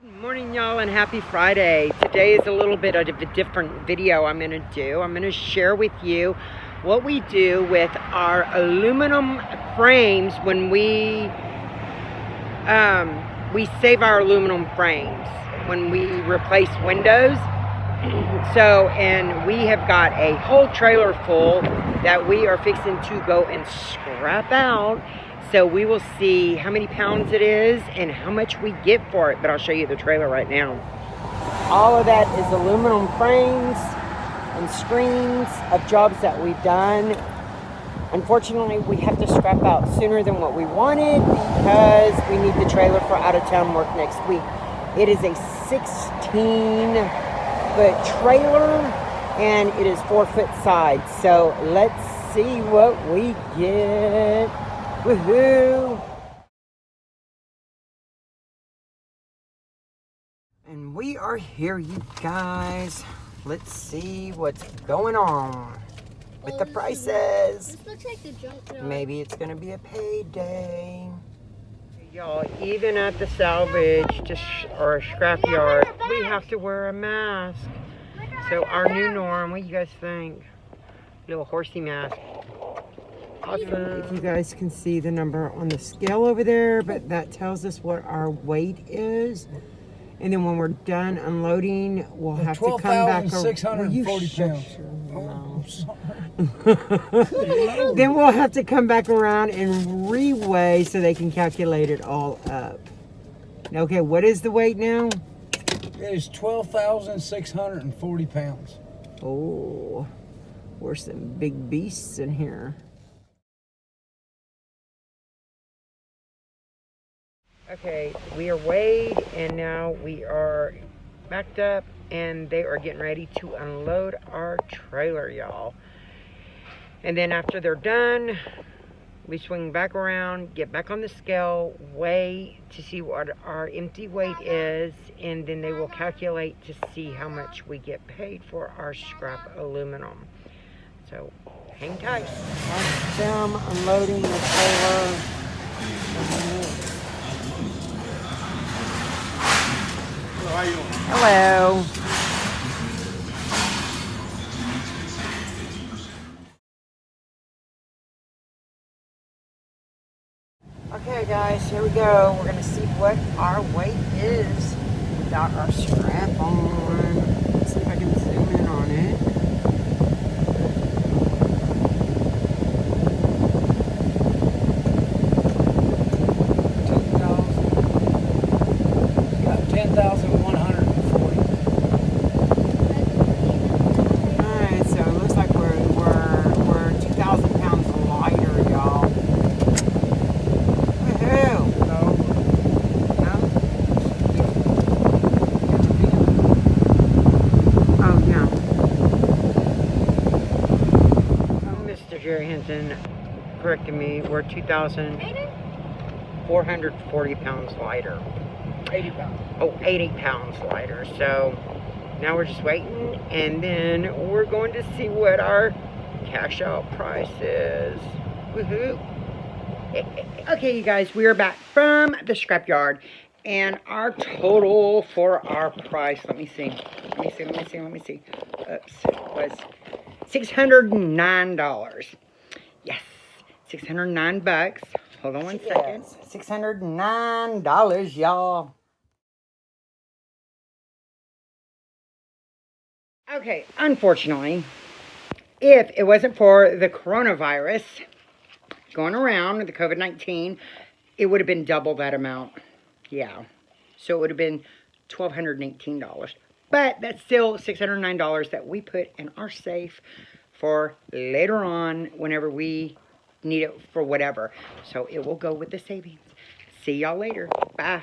Good morning, y'all, and happy Friday. Today is a little bit of a different video I'm going to do. I'm going to share with you what we do with our aluminum frames when we save our aluminum frames when we replace windows. So, and we have got a whole trailer full that we are fixing to go and scrap out. So we will see how many pounds it is and how much we get for it. But I'll show you the trailer right now. All of that is aluminum frames and screens of jobs that we've done. Unfortunately, we have to scrap out sooner than what we wanted because we need the trailer for out-of-town work next week. It is a 16-foot trailer and it is 4-foot sides. So let's see what we get. Woohoo! And we are here, you guys. Let's see what's going on with the prices. This looks like the junkyard. Maybe it's gonna be a payday. Y'all, even at the salvage or a scrap yard, we have to wear a mask. So our new norm, what do you guys think? Little horsey mask. Awesome. If you guys can see the number on the scale over there, but that tells us what our weight is. And then when we're done unloading, we'll have to come back. 12,640 pounds. Then we'll have to come back around and re-weigh so they can calculate it all up. Okay, what is the weight now? It is 12,640 pounds. Oh, we're some big beasts in here. Okay, we are weighed and now we are backed up and they are getting ready to unload our trailer, y'all. And then after they're done, we swing back around, get back on the scale, weigh to see what our empty weight is, and then they will calculate to see how much we get paid for our scrap aluminum. So, hang tight. Watch them unloading the trailer. How are you doing? Hello. Okay, guys, here we go. We're gonna see what our weight is without our strap on. Let's see if I can zoom in on it. Got 10,140. Alright, so it looks like we're 2,000 pounds lighter, y'all. Woohoo! No. No? Oh, yeah. Oh, Mr. Shannon Henson corrected me. We're 2,440 pounds lighter. 80 pounds. Oh, 80 pounds lighter. So now we're just waiting, and then we're going to see what our cash out price is. Woohoo! Okay, you guys, we are back from the scrapyard, and our total for our price, let me see. Oops, was $609. Yes, 609 bucks. Hold on one second. $609, y'all. Okay, unfortunately, if it wasn't for the coronavirus going around, the COVID-19, it would have been double that amount. Yeah. So it would have been $1,218. But that's still $609 that we put in our safe for later on whenever we need it for whatever. So it will go with the savings. See y'all later. Bye.